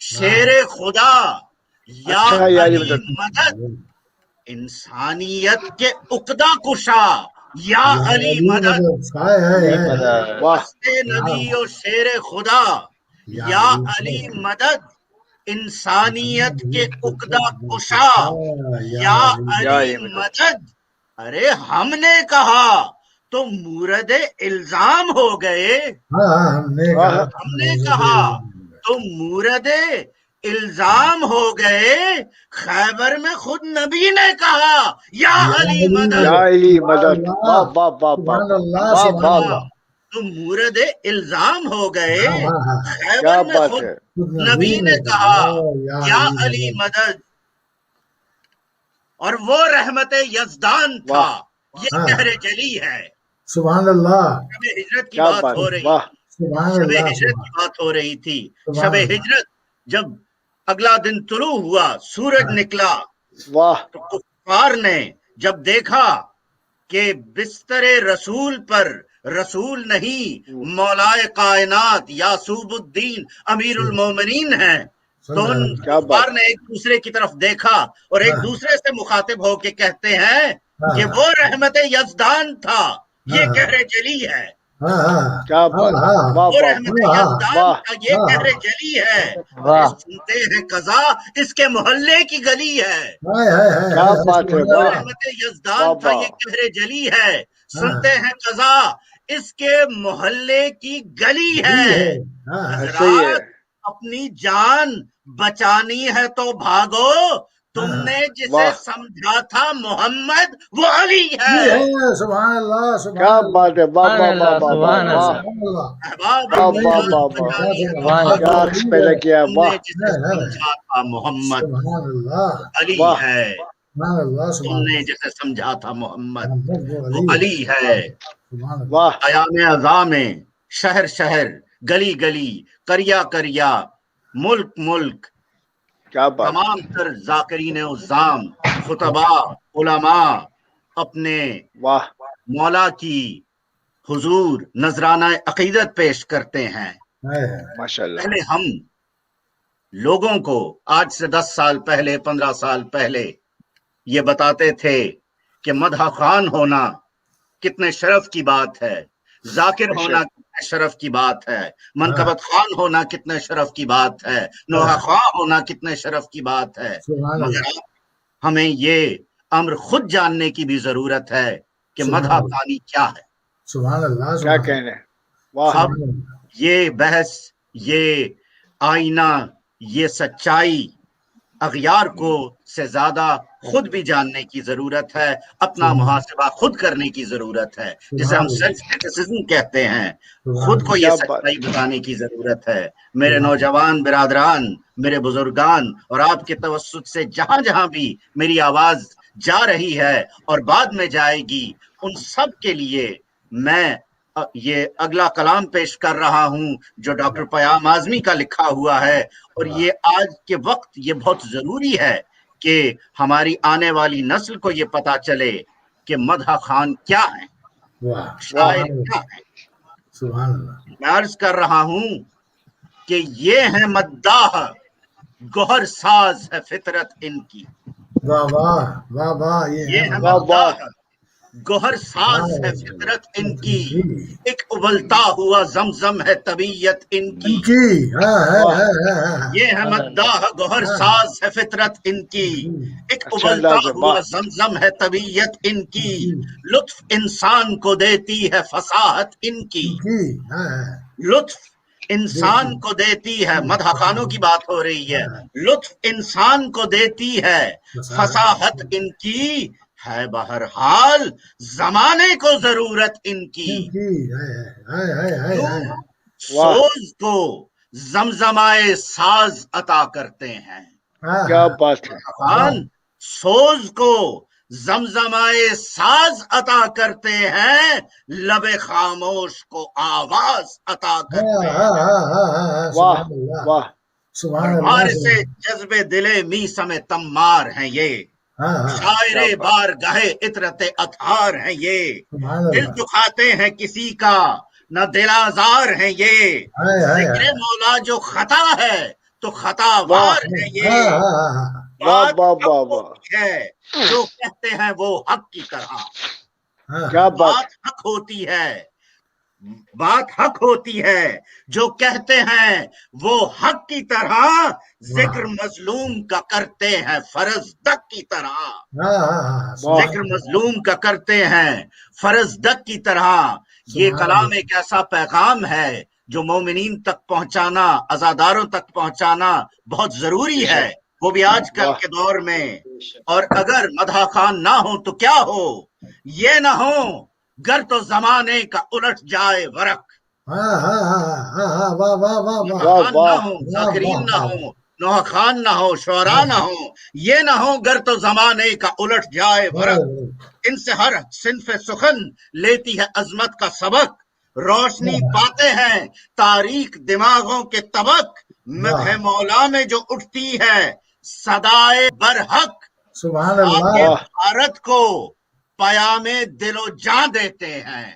شیر خدا یا اچھا علی مدد انسانیت کے عقدہ کشا یا علی مدد واسطے نبی و شیر خدا یا علی مدد انسانیت کے عقدہ کشا یا علی مدد. ارے ہم نے کہا تو مورد الزام ہو گئے. ہم نے کہا تو مورد الزام ہو گئے. خیبر میں خود نبی نے کہا یا علی مدد. یا علی مدد. تو مورد الزام ہو گئے. خیبر میں خود نبی نے کہا یا علی مدد. اور وہ رحمت یزدان تھا. یہ شہر جلی ہے. سبحان اللہ. شب ہجرت کی بات ہو رہی تھی. شب ہجرت کی بات ہو رہی تھی. شب ہجرت جب اگلا دن طلوع ہوا، سورج نکلا، تو کفار نے جب دیکھا کہ بستر رسول پر رسول نہیں مولائے کائنات یعصوب الدین امیر المومنین ہیں، تو ان کفار نے ایک دوسرے کی طرف دیکھا اور ایک دوسرے سے مخاطب ہو کے کہتے ہیں کہ وہ رحمت یزدان تھا، یہ کہر جلی ہے. وہ رحمت یزدان کا یہ کہر جلی ہے. سنتے ہیں قضا اس کے محلے کی گلی ہے. رحمت یزدان کا یہ کہر جلی ہے. سنتے ہیں قضا اس کے محلے کی گلی ہے. حضرات اپنی جان بچانی ہے تو بھاگو. تم نے جسے سمجھا تھا محمد وہ علی ہے. سبحان اللہ. کیا بات ہے. سمجھا تھا محمد علی ہے. تم نے جسے سمجھا تھا محمد وہ علی ہے. ایام اعضاء میں شہر شہر گلی گلی کریا کریا ملک ملک تمام تر ذاکرین عظام خطبا علماء اپنے مولا کی حضور نذرانہ عقیدت پیش کرتے ہیں. پہلے ہم لوگوں کو آج سے 10 سال پہلے 15 سال پہلے یہ بتاتے تھے کہ مدح خان ہونا کتنے شرف کی بات ہے، ذاکر ہونا کتنے شرف کی بات ہے، منقبت خان ہونا کتنے شرف کی بات ہے، نوحہ خواہ ہونا کتنے شرف کی بات ہے. مگر ہمیں یہ امر خود جاننے کی بھی ضرورت ہے کہ مدح خانی کیا ہے. سبحان اللہ. کیا کہنے. اب یہ بحث، یہ آئینہ، یہ سچائی اغیار کو سے زیادہ خود بھی جاننے کی ضرورت ہے، اپنا محاسبہ خود کرنے کی ضرورت ہے، جسے ہم سیلف کرٹیسزم کہتے ہیں. خود کو یہ سچائی بتانے کی ضرورت ہے. میرے نوجوان برادران، میرے بزرگان، اور آپ کے توسط سے جہاں جہاں بھی میری آواز جا رہی ہے اور بعد میں جائے گی، ان سب کے لیے میں یہ اگلا کلام پیش کر رہا ہوں جو ڈاکٹر پیام اعظمی کا لکھا ہوا ہے. اور یہ آج کے وقت یہ بہت ضروری ہے کہ ہماری آنے والی نسل کو یہ پتا چلے کہ مدح خان کیا ہے، شاعر کیا ہے. میں عرض کر رہا ہوں کہ یہ ہے مداح، گوہر ساز ہے فطرت ان کی. یہ ہے مداح، گوہر ساز ہے فطرت ان کی. ایک ابلتا ہوا زمزم ہے طبیعت ان کی. یہ ہے مداح، گوہر ساز ہے فطرت ان کی. ایک ابلتا ہوا زمزم ہے طبیعت ان کی. لطف انسان کو دیتی ہے فصاحت ان کی. لطف انسان کو دیتی ہے، مدح خانوں کی بات ہو رہی ہے، لطف انسان کو دیتی ہے فصاحت ان کی. ہے بہرحال زمانے کو ضرورت ان کی. سوز کو زمزمائے ساز عطا کرتے ہیں. کیا بات ہے. سوز کو زمزمائے ساز عطا کرتے ہیں، لب خاموش کو آواز عطا کرتے ہیں. مار سے جذب دل میسم تمار ہیں یہ، شاعر بار گاہے عطرت اطہار ہیں یہ. دل دکھاتے ہیں کسی کا نہ دل آزار ہیں یہ. ذکر مولا جو خطا ہے تو خطاوار ہے یہ واہ بات واہ حق واہ واہ ہوتی ہے جو کہتے ہیں وہ حق کی طرح کیا بات بات حق ہوتی ہے بات حق ہوتی ہے جو کہتے ہیں وہ حق کی طرح ذکر مظلوم کا کرتے ہیں فرض دق کی طرح ذکر مظلوم کا کرتے ہیں فرض دق کی طرح یہ کلام ایک ایسا پیغام ہے جو مومنین تک پہنچانا عزاداروں تک پہنچانا بہت ضروری ہے وہ بھی آج کل کے دور میں اور اگر مدح خان نہ ہو تو کیا ہو یہ نہ ہو گر تو زمانے کا الٹ جائے ورق نہ ہو ذاکرین نہ ہو نوح خان نہ ہو شعراء نہ ہو یہ نہ ہو گر تو زمانے کا الٹ جائے ورق ان سے ہر صنف سخن لیتی ہے عظمت کا سبق روشنی پاتے ہیں تاریخ دماغوں کے طبق مدح مولا میں جو اٹھتی ہے صدائے برحق سبحان اللہ بھارت کو پیام دل و جان دیتے ہیں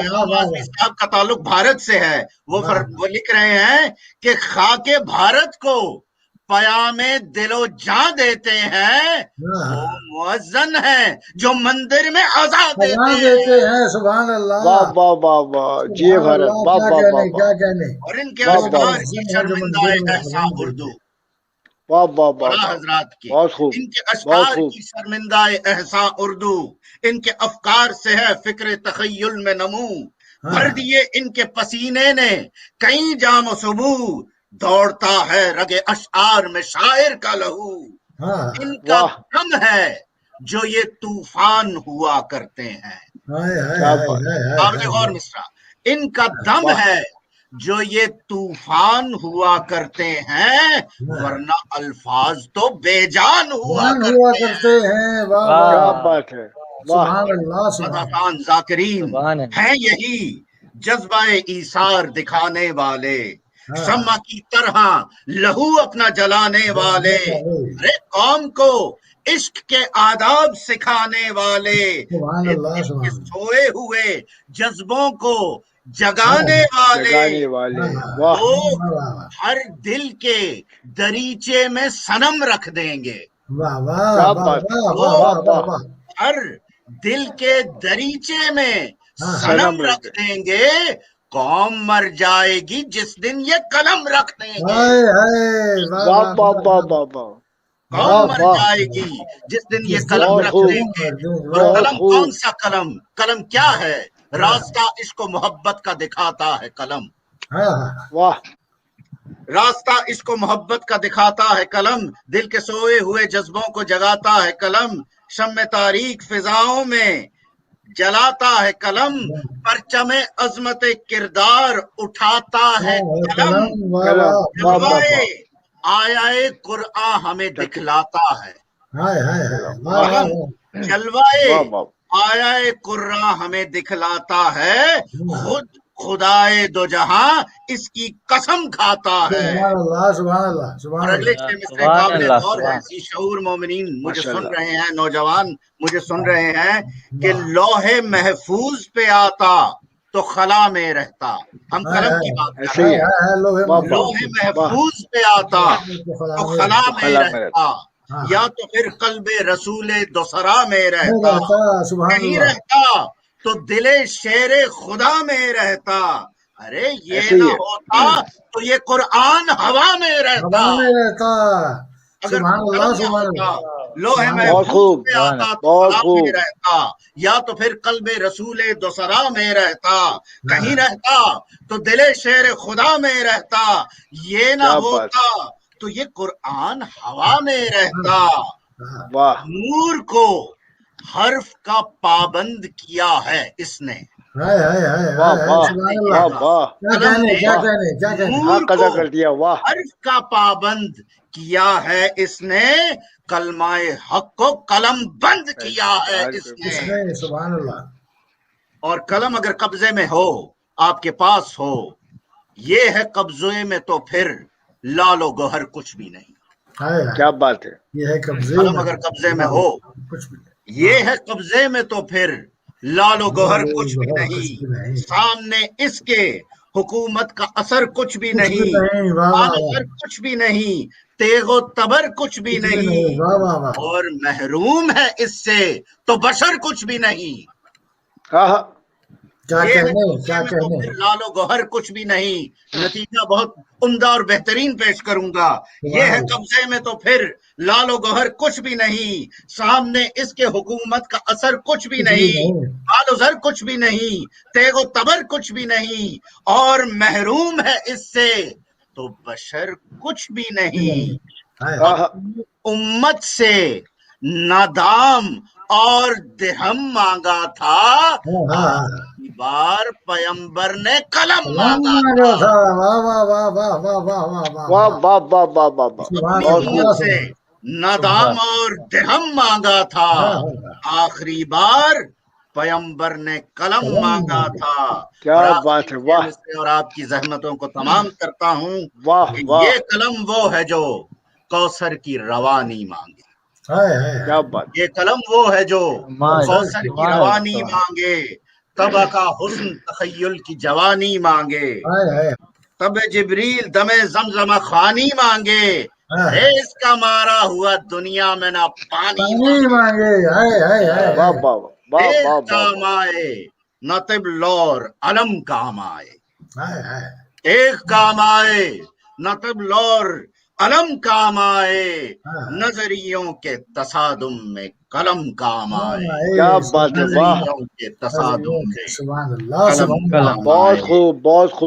صاحب کا تعلق بھارت سے ہے وہ لکھ رہے ہیں کہ خاک بھارت کو پیام دل و جان دیتے ہیں وہ مؤذن ہے جو مندر میں اذان دیتے ہیں سبحان اللہ واہ واہ واہ واہ جی بھارت واہ واہ واہ کیا کہنے اور ان کے اشعار کی شرمندہ احساء اردو واہ واہ بڑا واہ حضرات کی بہت خوب ان کے بہت اشعار خوب کی شرمندہ احساء اردو ان کے افکار سے ہے فکر تخیل میں نمو بھر دیے ان کے پسینے نے کئی جام و صبو دوڑتا ہے رگ اشعار میں شاعر کا لہو ان کا دم ہے جو یہ طوفان ہوا کرتے ہیں قابل غور مصرع ان کا دم ہے جو یہ طوفان ہوا کرتے ہیں ورنہ الفاظ تو بے جان ہوا کرتے ہیں کیا بات ہے سبحان اللہ مدحان ذاکرین ہیں یہی جذبہ ایثار دکھانے والے شمع کی طرح لہو اپنا جلانے والے ارے قوم کو عشق کے آداب سکھانے والے سوئے ہوئے جذبوں کو جگانے والے وہ ہر دل کے دریچے میں صنم رکھ دیں گے ہر دل کے دریچے میں صنم رکھ دیں گے قوم مر جائے گی جس دن یہ قلم رکھ دیں گے قوم مر جائے گی جس دن یہ قلم رکھ دیں گے اور قلم کون سا قلم کیا ہے راستہ عشق و محبت کا دکھاتا ہے قلم راستہ عشق و محبت کا دکھاتا ہے قلم دل کے سوئے ہوئے جذبوں کو جگاتا ہے قلم شمع تاریک فضاؤں میں جلاتا ہے قلم پرچم عظمت کردار اٹھاتا ہے قلم جلوائے آیا قرآن ہمیں دکھلاتا ہے جلوائے آیا قرآن ہمیں دکھلاتا ہے خود خدائے دو جہاں اس کی قسم کھاتا ہے اور اگلے قابل غور ہے شعور مومنین مجھے سن رہے ہیں نوجوان مجھے سن رہے ہیں کہ لوح محفوظ پہ آتا تو خلا میں رہتا ہم قلم کی بات کر رہے ہیں لوح محفوظ پہ آتا تو خلا میں رہتا یا تو پھر قلب رسول دوسرا میں رہتا کہیں رہتا تو دل شیر خدا میں رہتا ارے یہ نہ ہوتا تو یہ قرآن ہوا میں رہتا اگر لوح محفوظ پہ آتا تو خلا میں رہتا یا تو پھر قلب رسول دوسرا میں رہتا کہیں رہتا تو دل شیر خدا میں رہتا یہ نہ ہوتا تو یہ قرآن ہوا میں رہتا نور کو حرف کا پابند کیا ہے اس نے حرف کا پابند کیا ہے اس نے کلمہ حق کو قلم بند کیا ہے اس نے اور قلم اگر قبضے میں ہو آپ کے پاس ہو یہ ہے قبضے میں تو پھر لال و گوہر کچھ بھی نہیں کیا بات ہے یہ ہے قلم اگر قبضے میں ہو یہ ہے قبضے میں تو پھر لال و گوہر کچھ بھی نہیں سامنے اس کے حکومت کا اثر کچھ بھی کچھ بھی نہیں، نہیں، واہ واہ آل اثر کچھ بھی نہیں، تیغ و تبر کچھ بھی نہیں، واہ واہ واہ، اور محروم ہے اس سے تو بشر کچھ بھی نہیں۔ ہاں کیا یہ ہے کہنے قبضے کیا میں تو کہنے، پھر لال و گوہر کچھ بھی نہیں۔ نتیجہ بہت عمدہ اور بہترین پیش کروں گا۔ یہ ہے قبضے میں تو پھر لال و گوہر کچھ بھی نہیں، سامنے اس کے حکومت کا اثر کچھ بھی نہیں، مال و زر کچھ بھی نہیں، تیغ و تبر کچھ بھی نہیں، اور محروم ہے اس سے تو بشر کچھ بھی نہیں۔ اپنی امت سے نادام اور درہم مانگا تھا، آخری بار پیمبر نے قلم مانگا تھا۔ واہ واہ واہ واہ واہ واہ واہ واہ، واہ واہ واہ واہ واہ واہ، اپنی بہت امت خوب، سے نادام اور درہم مانگا تھا، آخری بار پیمبر نے قلم مانگا تھا۔ کیا اور آخر بات ہے، میں واہ مجھ سے اور آپ کی زحمتوں کو تمام کرتا ہوں واہ کہ واہ، یہ قلم وہ ہے جو کوثر کی روانی مانگے، کیا بات، یہ قلم وہ ہے جو کوثر کی روانی مانگے، طبع کا حسن تخیل کی جوانی مانگے، تب جبریل دم زمزم خوانی مانگے، ہے اس کا مارا ہوا دنیا میں نہ پانی مانگے، واہ واہ واہ دیکھ واہ واہ، کام آئے نہ طب لور علم کام آئے، ایک کام آئے نہ طب لور علم کام آئے، نظریوں کے تصادم میں قلم کام آئے، کیا بات ہے، واہ، نظریوں کے تصادم میں سبحان اللہ، قلم سبحان اللہ، کام بہت آئے۔ خوب، بہت خوب۔